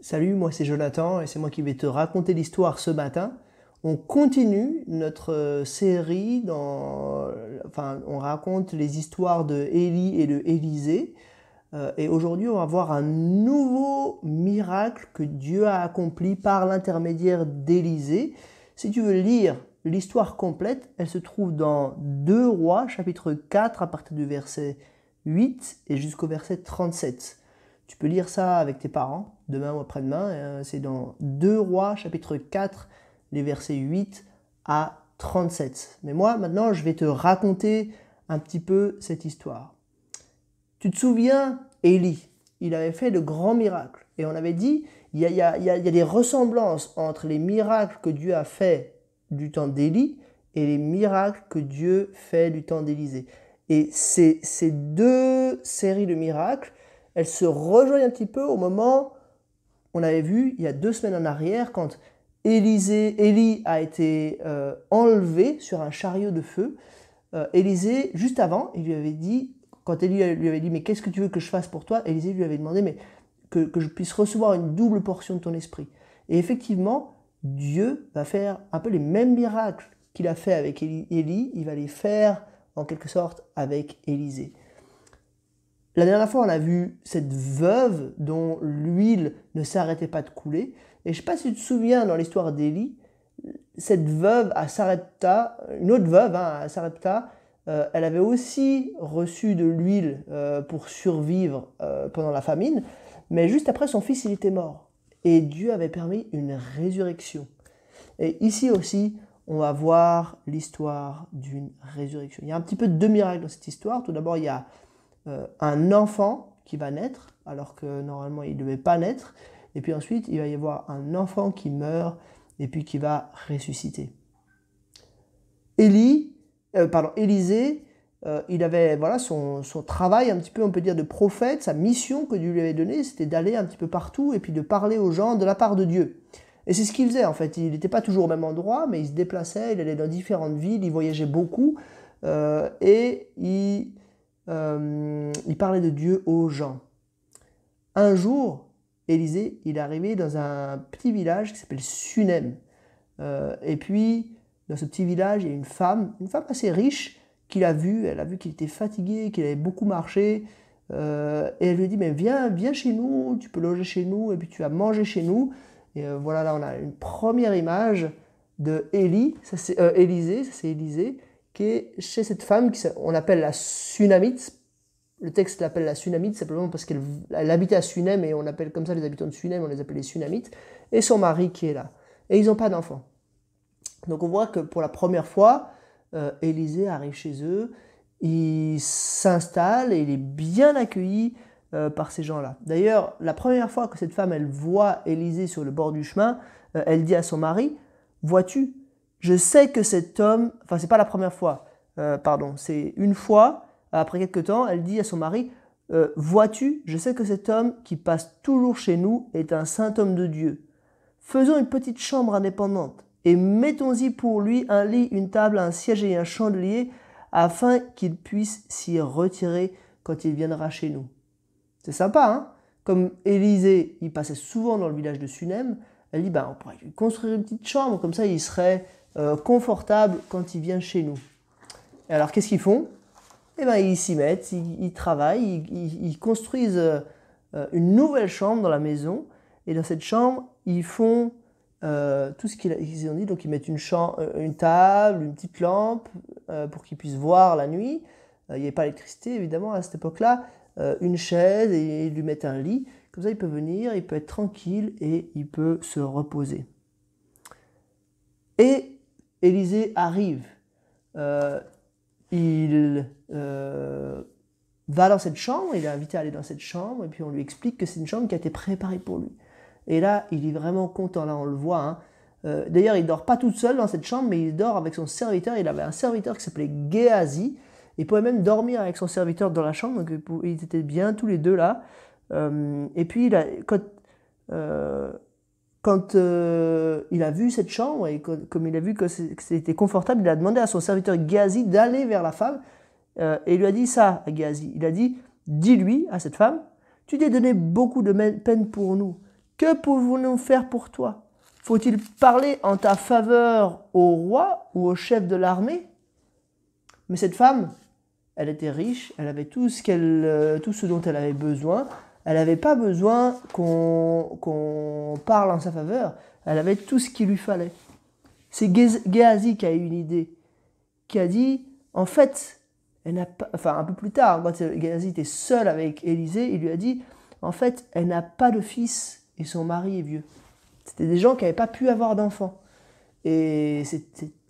Salut, moi c'est Jonathan et c'est moi qui vais te raconter l'histoire ce matin. On continue notre série on raconte les histoires de Élie et de Élisée. Et aujourd'hui, on va voir un nouveau miracle que Dieu a accompli par l'intermédiaire d'Élisée. Si tu veux lire l'histoire complète, elle se trouve dans 2 Rois, chapitre 4, à partir du verset 8 et jusqu'au verset 37. Tu peux lire ça avec tes parents, demain ou après-demain. C'est dans 2 Rois, chapitre 4, les versets 8 à 37. Mais moi, maintenant, je vais te raconter un petit peu cette histoire. Tu te souviens, Élie, il avait fait de grands miracles. Et on avait dit, il y a des ressemblances entre les miracles que Dieu a fait du temps d'Élie et les miracles que Dieu fait du temps d'Élisée. Et ces 2 séries de miracles, elles se rejoignent un petit peu au moment, on avait vu il y a 2 semaines en arrière, quand Élie a été enlevé sur un chariot de feu. Élisée, juste avant, il lui avait dit, quand Élie lui avait dit « Mais qu'est-ce que tu veux que je fasse pour toi ?» Élisée lui avait demandé « Mais que je puisse recevoir une double portion de ton esprit. » Et effectivement, Dieu va faire un peu les mêmes miracles qu'il a fait avec Élie, il va les faire en quelque sorte avec Élisée. La dernière fois, on a vu cette veuve dont l'huile ne s'arrêtait pas de couler. Et je ne sais pas si tu te souviens, dans l'histoire d'Élie, cette veuve à Sarepta, une autre veuve à Sarepta, elle avait aussi reçu de l'huile pour survivre pendant la famine, mais juste après, son fils, il était mort. Et Dieu avait permis une résurrection. Et ici aussi, on va voir l'histoire d'une résurrection. Il y a un petit peu 2 miracles dans cette histoire. Tout d'abord, il y a un enfant qui va naître, alors que normalement, il ne devait pas naître. Et puis ensuite, il va y avoir un enfant qui meurt et puis qui va ressusciter. Élisée, il avait son travail un petit peu, on peut dire, de prophète, sa mission que Dieu lui avait donnée, c'était d'aller un petit peu partout et puis de parler aux gens de la part de Dieu. Et c'est ce qu'il faisait en fait, il n'était pas toujours au même endroit, mais il se déplaçait, il allait dans différentes villes, il voyageait beaucoup et il parlait de Dieu aux gens. Un jour, Élisée, il est arrivé dans un petit village qui s'appelle Sunem. Et puis, dans ce petit village, il y a une femme assez riche, elle a vu qu'il était fatigué, qu'il avait beaucoup marché, et elle lui dit, mais viens chez nous, tu peux loger chez nous, et puis tu vas manger chez nous. Et voilà, là on a une première image de Élisée, qui est chez cette femme qu'on appelle la Sunamite. Le texte l'appelle la Sunamite simplement parce qu'elle habitait à Sunem, et on appelle comme ça les habitants de Sunem, on les appelle les Sunamites, et son mari qui est là. Et ils n'ont pas d'enfants. Donc on voit que pour la première fois, Élisée arrive chez eux, il s'installe et il est bien accueilli par ces gens-là. D'ailleurs, la première fois que cette femme elle voit Élisée sur le bord du chemin, elle dit à son mari, « Vois-tu, je sais que cet homme... » Enfin, c'est pas la première fois, c'est une fois, après quelques temps, elle dit à son mari, « Vois-tu, je sais que cet homme qui passe toujours chez nous est un saint homme de Dieu. Faisons une petite chambre indépendante et mettons-y pour lui un lit, une table, un siège et un chandelier, afin qu'il puisse s'y retirer quand il viendra chez nous. » C'est sympa, hein? Comme Élisée, il passait souvent dans le village de Sunem, elle dit, on pourrait lui construire une petite chambre, comme ça il serait confortable quand il vient chez nous. Et alors qu'est-ce qu'ils font? Ils s'y mettent, ils travaillent, ils construisent une nouvelle chambre dans la maison, et dans cette chambre, ils font tout ce qu'ils ont dit. Donc ils mettent une table, une petite lampe pour qu'ils puissent voir la nuit. Il n'y avait pas d'électricité évidemment à cette époque-là. Une chaise, et ils lui mettent un lit. Comme ça il peut venir, il peut être tranquille et il peut se reposer. Et Élisée arrive. Il va dans cette chambre, il est invité à aller dans cette chambre, et puis on lui explique que c'est une chambre qui a été préparée pour lui. Et là, il est vraiment content, là on le voit. Hein. D'ailleurs, il ne dort pas tout seul dans cette chambre, mais il dort avec son serviteur. Il avait un serviteur qui s'appelait Géasi. Il pouvait même dormir avec son serviteur dans la chambre, donc ils étaient bien tous les deux là. Et puis, quand il a vu cette chambre, et comme il a vu que c'était confortable, il a demandé à son serviteur Géasi d'aller vers la femme, et il lui a dit ça à Géasi. Il a dit, dis-lui à cette femme, tu t'es donné beaucoup de peine pour nous. que pouvons-nous faire pour toi? Faut-il parler en ta faveur au roi ou au chef de l'armée? Mais cette femme, elle était riche, elle avait tout ce dont elle avait besoin. Elle n'avait pas besoin qu'on parle en sa faveur. Elle avait tout ce qu'il lui fallait. C'est Géasi qui a eu une idée, qui a dit, en fait, elle n'a pas, enfin un peu plus tard, quand Géasi était seul avec Élisée, il lui a dit, en fait, elle n'a pas de fils et son mari est vieux. C'était des gens qui n'avaient pas pu avoir d'enfants. Et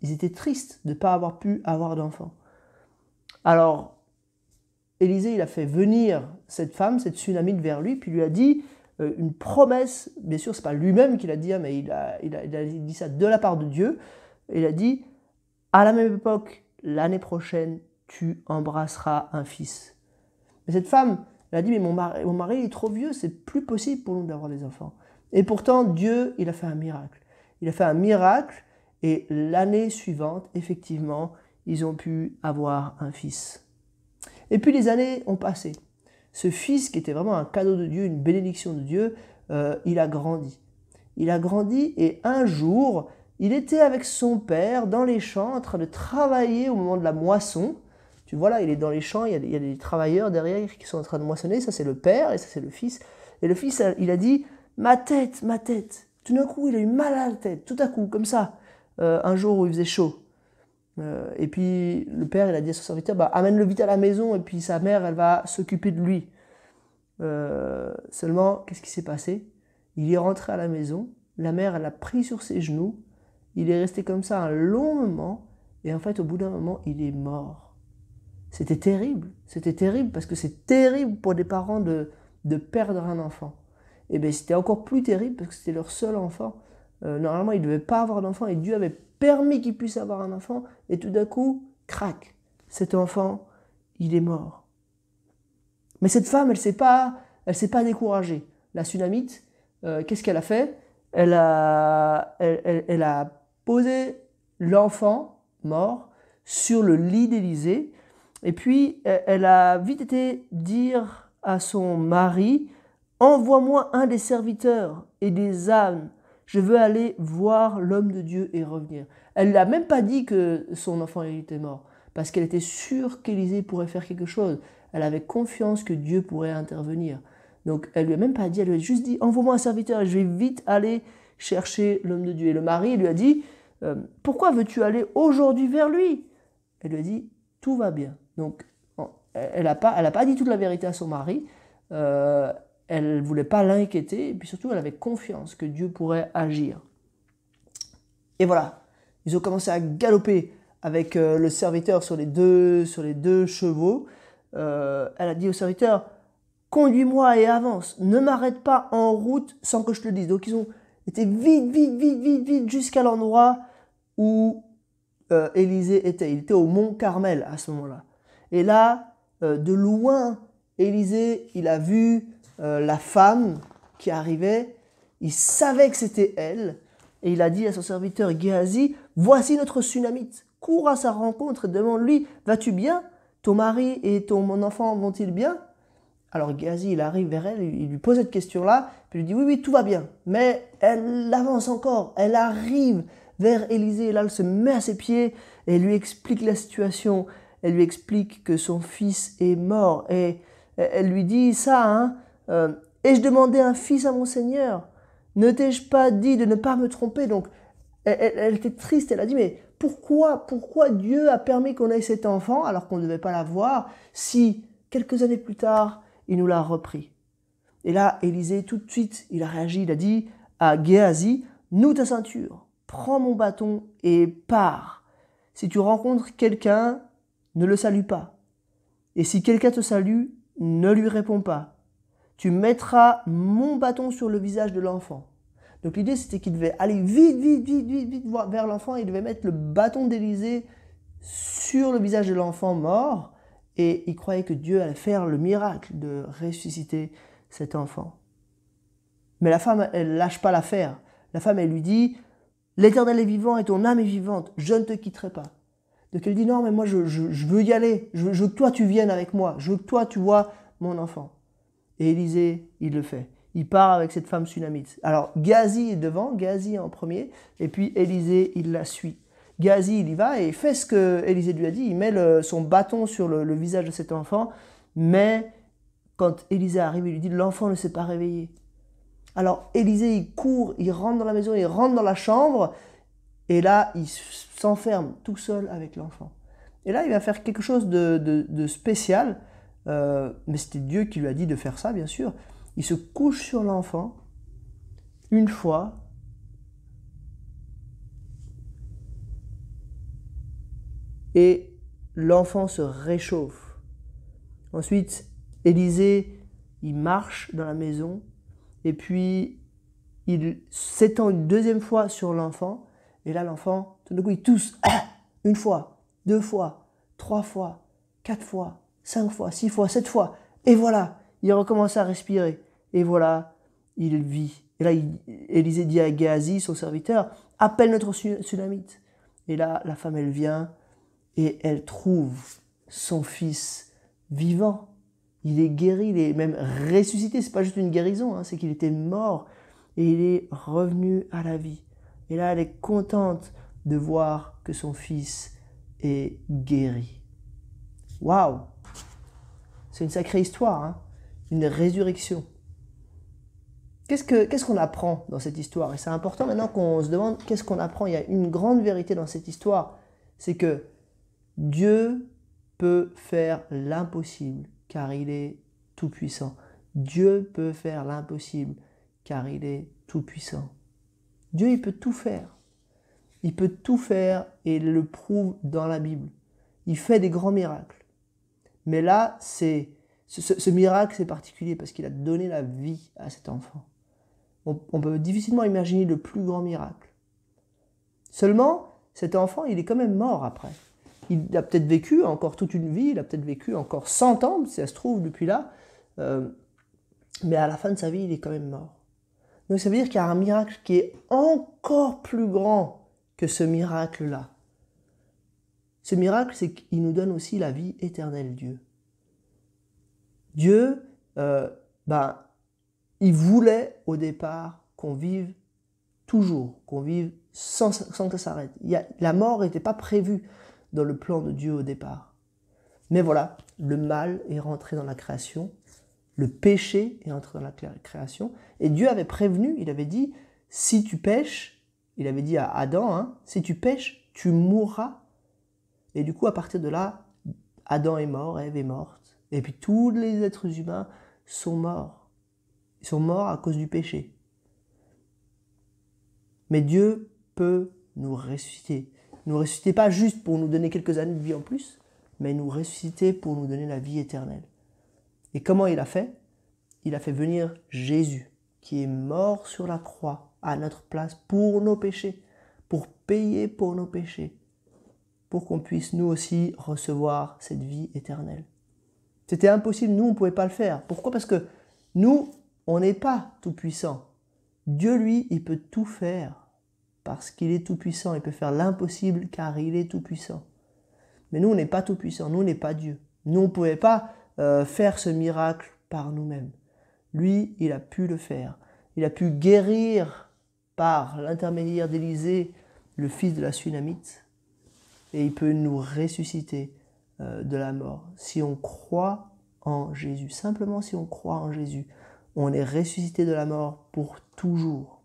ils étaient tristes de ne pas avoir pu avoir d'enfants. Alors, Élisée, il a fait venir cette femme, cette Sunamite vers lui, puis lui a dit une promesse, bien sûr, ce n'est pas lui-même qui l'a dit, hein, mais il a dit ça de la part de Dieu. Il a dit, à la même époque, l'année prochaine, tu embrasseras un fils. Mais cette femme, elle a dit, mais mon mari est trop vieux, c'est plus possible pour nous d'avoir des enfants. Et pourtant, Dieu, il a fait un miracle. Il a fait un miracle, et l'année suivante, effectivement, ils ont pu avoir un fils. Et puis les années ont passé. Ce fils, qui était vraiment un cadeau de Dieu, une bénédiction de Dieu, il a grandi. Il a grandi et un jour, il était avec son père dans les champs en train de travailler au moment de la moisson. Tu vois là, il est dans les champs, il y a des travailleurs derrière qui sont en train de moissonner. Ça c'est le père et ça c'est le fils. Et le fils, il a dit « ma tête, ma tête ». Tout d'un coup, il a eu mal à la tête, tout à coup, comme ça, un jour où il faisait chaud. Et puis le père, il a dit à son serviteur, bah, amène-le vite à la maison et puis sa mère, elle va s'occuper de lui. Seulement, qu'est-ce qui s'est passé? Il est rentré à la maison, la mère, elle l'a pris sur ses genoux, il est resté comme ça un long moment, et en fait, au bout d'un moment, il est mort. C'était terrible parce que c'est terrible pour des parents de perdre un enfant. Et bien, c'était encore plus terrible parce que c'était leur seul enfant. Normalement, ils ne devaient pas avoir d'enfant et Dieu avait permis qu'il puisse avoir un enfant, et tout d'un coup, crac, cet enfant, il est mort. Mais cette femme, elle ne s'est pas découragée. La Sunamite, qu'est-ce qu'elle a fait? Elle a posé l'enfant mort sur le lit d'Élisée, et puis elle a vite été dire à son mari, « Envoie-moi un des serviteurs et des ânes. Je veux aller voir l'homme de Dieu et revenir. » Elle ne l'a même pas dit que son enfant était mort, parce qu'elle était sûre qu'Élisée pourrait faire quelque chose. Elle avait confiance que Dieu pourrait intervenir. Donc elle ne lui a même pas dit, elle lui a juste dit, envoie-moi un serviteur et je vais vite aller chercher l'homme de Dieu. Et le mari lui a dit, pourquoi veux-tu aller aujourd'hui vers lui? Elle lui a dit, tout va bien. Donc elle n'a pas dit toute la vérité à son mari. Elle ne voulait pas l'inquiéter, et puis surtout, elle avait confiance que Dieu pourrait agir. Et voilà, ils ont commencé à galoper avec le serviteur sur les deux chevaux. Elle a dit au serviteur, « Conduis-moi et avance, ne m'arrête pas en route sans que je te le dise. » Donc ils ont été vite jusqu'à l'endroit où Élisée était. Il était au mont Carmel à ce moment-là. Et là, de loin, Élisée, il a vu la femme qui arrivait, il savait que c'était elle, et il a dit à son serviteur Géasi, « Voici notre Sunamite, cours à sa rencontre et demande-lui, vas-tu bien? Ton mari et mon enfant vont-ils bien ?» Alors Géasi, il arrive vers elle, il lui pose cette question-là, puis il lui dit, « Oui, tout va bien. » Mais elle avance encore, elle arrive vers Élisée, et là elle se met à ses pieds, et elle lui explique la situation, elle lui explique que son fils est mort, et elle lui dit ça, hein, ai-je demandé un fils à mon Seigneur? Ne t'ai-je pas dit de ne pas me tromper? Donc, elle était triste, elle a dit, mais pourquoi Dieu a permis qu'on ait cet enfant alors qu'on ne devait pas l'avoir si, quelques années plus tard, il nous l'a repris? Et là, Élisée, tout de suite, il a réagi, il a dit à Géasi, noue ta ceinture, prends mon bâton et pars. Si tu rencontres quelqu'un, ne le salue pas. Et si quelqu'un te salue, ne lui réponds pas. Tu mettras mon bâton sur le visage de l'enfant. Donc l'idée, c'était qu'il devait aller vite vers l'enfant. Il devait mettre le bâton d'Élisée sur le visage de l'enfant mort. Et il croyait que Dieu allait faire le miracle de ressusciter cet enfant. Mais la femme, elle ne lâche pas l'affaire. La femme, elle lui dit, « L'Éternel est vivant et ton âme est vivante. Je ne te quitterai pas. » Donc elle dit, « Non, mais moi, je veux y aller. Je veux que toi, tu viennes avec moi. Je veux que toi, tu vois mon enfant. » Et Élisée, il le fait. il part avec cette femme sunamite. Alors Géasi est devant, Géasi est en premier, et puis Élisée, il la suit. Géasi, il y va et il fait ce que Élisée lui a dit, il met son bâton sur le visage de cet enfant, mais quand Élisée arrive, il lui dit, l'enfant ne s'est pas réveillé. Alors Élisée, il court, il rentre dans la maison, il rentre dans la chambre, et là, il s'enferme tout seul avec l'enfant. Et là, il va faire quelque chose de spécial, mais c'était Dieu qui lui a dit de faire ça, bien sûr. Il se couche sur l'enfant une fois, et l'enfant se réchauffe. Ensuite, Élisée, il marche dans la maison, et puis il s'étend une deuxième fois sur l'enfant, et là, l'enfant, tout d'un coup, il tousse une fois, 2 fois, 3 fois, 4 fois, 5 fois, 6 fois, 7 fois, et voilà, il recommence à respirer, et voilà, il vit. Et là, Élisée dit à Géasi, son serviteur, appelle notre Sunamite. Et là, la femme, elle vient, et elle trouve son fils vivant. Il est guéri, il est même ressuscité. C'est pas juste une guérison, hein, c'est qu'il était mort et il est revenu à la vie. Et là, elle est contente de voir que son fils est guéri. Waouh! C'est une sacrée histoire, hein? Une résurrection. Qu'est-ce qu'on apprend dans cette histoire? Et c'est important maintenant qu'on se demande qu'est-ce qu'on apprend. Il y a une grande vérité dans cette histoire. C'est que Dieu peut faire l'impossible car il est tout-puissant. Dieu peut faire l'impossible car il est tout-puissant. Dieu, il peut tout faire. Il peut tout faire et il le prouve dans la Bible. Il fait des grands miracles. Mais là, ce miracle, c'est particulier parce qu'il a donné la vie à cet enfant. On peut difficilement imaginer le plus grand miracle. Seulement, cet enfant, il est quand même mort après. Il a peut-être vécu encore toute une vie, il a peut-être vécu encore 100 ans, si ça se trouve, depuis là. Mais à la fin de sa vie, il est quand même mort. Donc ça veut dire qu'il y a un miracle qui est encore plus grand que ce miracle-là. Ce miracle, c'est qu'il nous donne aussi la vie éternelle, Dieu. Dieu, il voulait au départ qu'on vive toujours, qu'on vive sans que ça s'arrête. La mort n'était pas prévue dans le plan de Dieu au départ. Mais voilà, le mal est rentré dans la création, le péché est entré dans la création, et Dieu avait prévenu, il avait dit, si tu pèches, il avait dit à Adam, hein, si tu pèches, tu mourras. Et du coup, à partir de là, Adam est mort, Ève est morte, et puis tous les êtres humains sont morts. Ils sont morts à cause du péché. Mais Dieu peut nous ressusciter. Nous ressusciter pas juste pour nous donner quelques années de vie en plus, mais nous ressusciter pour nous donner la vie éternelle. Et comment il a fait? Il a fait venir Jésus, qui est mort sur la croix à notre place pour nos péchés, pour payer pour nos péchés, pour qu'on puisse nous aussi recevoir cette vie éternelle. C'était impossible, nous on ne pouvait pas le faire. Pourquoi? Parce que nous, on n'est pas tout puissant. Dieu, lui, il peut tout faire parce qu'il est tout puissant. Il peut faire l'impossible car il est tout puissant. Mais nous, on n'est pas tout puissant. Nous, on n'est pas Dieu. Nous, on ne pouvait pas faire ce miracle par nous-mêmes. Lui, il a pu le faire. Il a pu guérir par l'intermédiaire d'Élisée le fils de la Sunamite. Et il peut nous ressusciter de la mort. Si on croit en Jésus, simplement si on croit en Jésus, on est ressuscité de la mort pour toujours.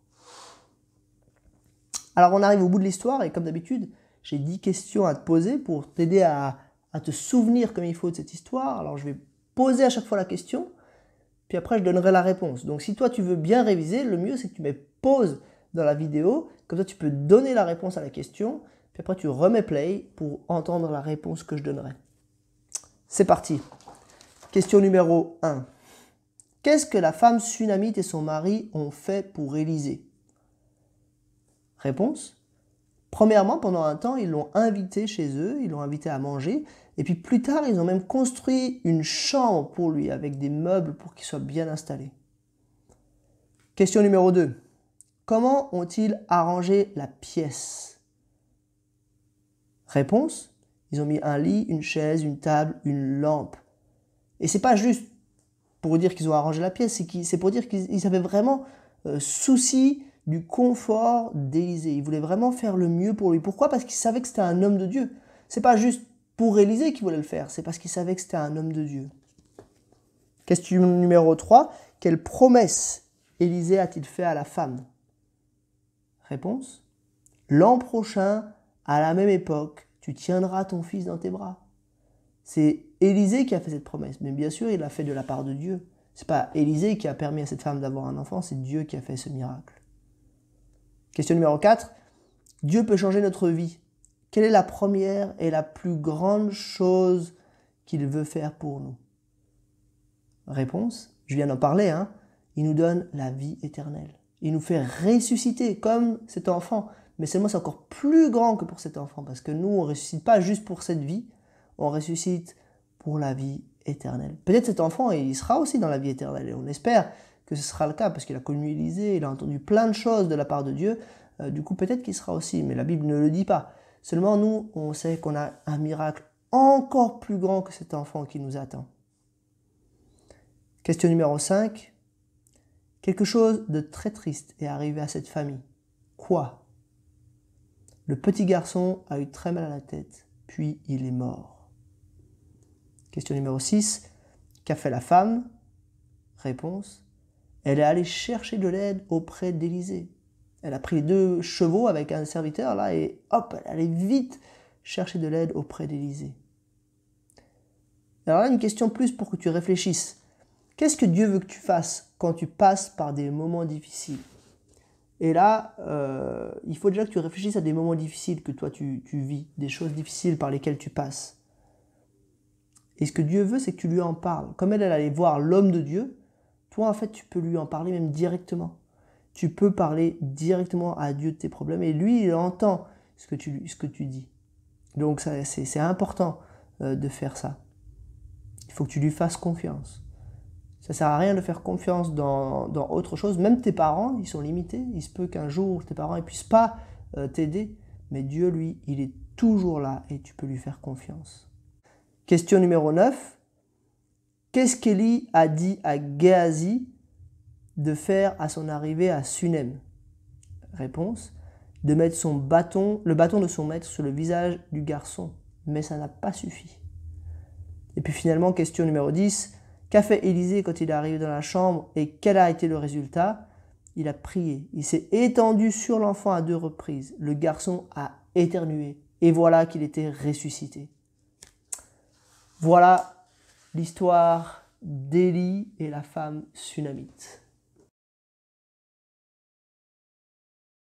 Alors on arrive au bout de l'histoire et comme d'habitude, j'ai 10 questions à te poser pour t'aider à te souvenir comme il faut de cette histoire. Alors je vais poser à chaque fois la question, puis après je donnerai la réponse. Donc si toi tu veux bien réviser, le mieux c'est que tu mets pause dans la vidéo, comme ça tu peux donner la réponse à la question, puis après tu remets play pour entendre la réponse que je donnerai. C'est parti. Question numéro 1. Qu'est-ce que la femme sunamite et son mari ont fait pour Élisée? Réponse. Premièrement, pendant un temps, ils l'ont invité chez eux, ils l'ont invité à manger, et puis plus tard, ils ont même construit une chambre pour lui, avec des meubles pour qu'il soit bien installé. Question numéro 2. Comment ont-ils arrangé la pièce? Réponse. Ils ont mis un lit, une chaise, une table, une lampe. Et c'est pas juste pour dire qu'ils ont arrangé la pièce, c'est pour dire qu'ils avaient vraiment souci du confort d'Élisée. Ils voulaient vraiment faire le mieux pour lui. Pourquoi? Parce qu'ils savaient que c'était un homme de Dieu. C'est pas juste pour Élisée qu'ils voulaient le faire, c'est parce qu'ils savaient que c'était un homme de Dieu. Question numéro 3. Quelle promesse Élisée a-t-il fait à la femme? Réponse. L'an prochain, à la même époque, tu tiendras ton fils dans tes bras. C'est Élisée qui a fait cette promesse, mais bien sûr, il l'a fait de la part de Dieu. C'est pas Élisée qui a permis à cette femme d'avoir un enfant, c'est Dieu qui a fait ce miracle. Question numéro 4. Dieu peut changer notre vie. Quelle est la première et la plus grande chose qu'il veut faire pour nous? Réponse. Je viens d'en parler, hein. Il nous donne la vie éternelle. Il nous fait ressusciter comme cet enfant. Mais seulement c'est encore plus grand que pour cet enfant. Parce que nous, on ne ressuscite pas juste pour cette vie. On ressuscite pour la vie éternelle. Peut-être cet enfant, il sera aussi dans la vie éternelle. Et on espère que ce sera le cas. Parce qu'il a connu Élisée, il a entendu plein de choses de la part de Dieu. Du coup, peut-être qu'il sera aussi. Mais la Bible ne le dit pas. Seulement, nous, on sait qu'on a un miracle encore plus grand que cet enfant qui nous attend. Question numéro 5. Quelque chose de très triste est arrivé à cette famille. Quoi? Le petit garçon a eu très mal à la tête, puis il est mort. Question numéro 6. Qu'a fait la femme? Réponse. Elle est allée chercher de l'aide auprès d'Élisée. Elle a pris 2 chevaux avec un serviteur là et hop, elle allait vite chercher de l'aide auprès d'Élisée. Alors là, une question plus pour que tu réfléchisses. Qu'est-ce que Dieu veut que tu fasses quand tu passes par des moments difficiles? Et là, il faut déjà que tu réfléchisses à des moments difficiles que toi tu vis, des choses difficiles par lesquelles tu passes. Et ce que Dieu veut, c'est que tu lui en parles. Comme elle allait voir l'homme de Dieu, toi en fait tu peux lui en parler même directement. Tu peux parler directement à Dieu de tes problèmes et lui, il entend ce que tu dis. Donc c'est important de faire ça. Il faut que tu lui fasses confiance. Ça ne sert à rien de faire confiance dans autre chose. Même tes parents, ils sont limités. Il se peut qu'un jour, tes parents ne puissent pas t'aider. Mais Dieu, lui, il est toujours là et tu peux lui faire confiance. Question numéro 9. Qu'est-ce qu'Élie a dit à Géasi de faire à son arrivée à Sunem? Réponse. De mettre le bâton de son maître sur le visage du garçon. Mais ça n'a pas suffi. Et puis finalement, question numéro 10. Qu'a fait Élisée quand il est arrivé dans la chambre et quel a été le résultat? Il a prié. Il s'est étendu sur l'enfant à 2 reprises. Le garçon a éternué. Et voilà qu'il était ressuscité. Voilà l'histoire d'Élie et la femme sunamite.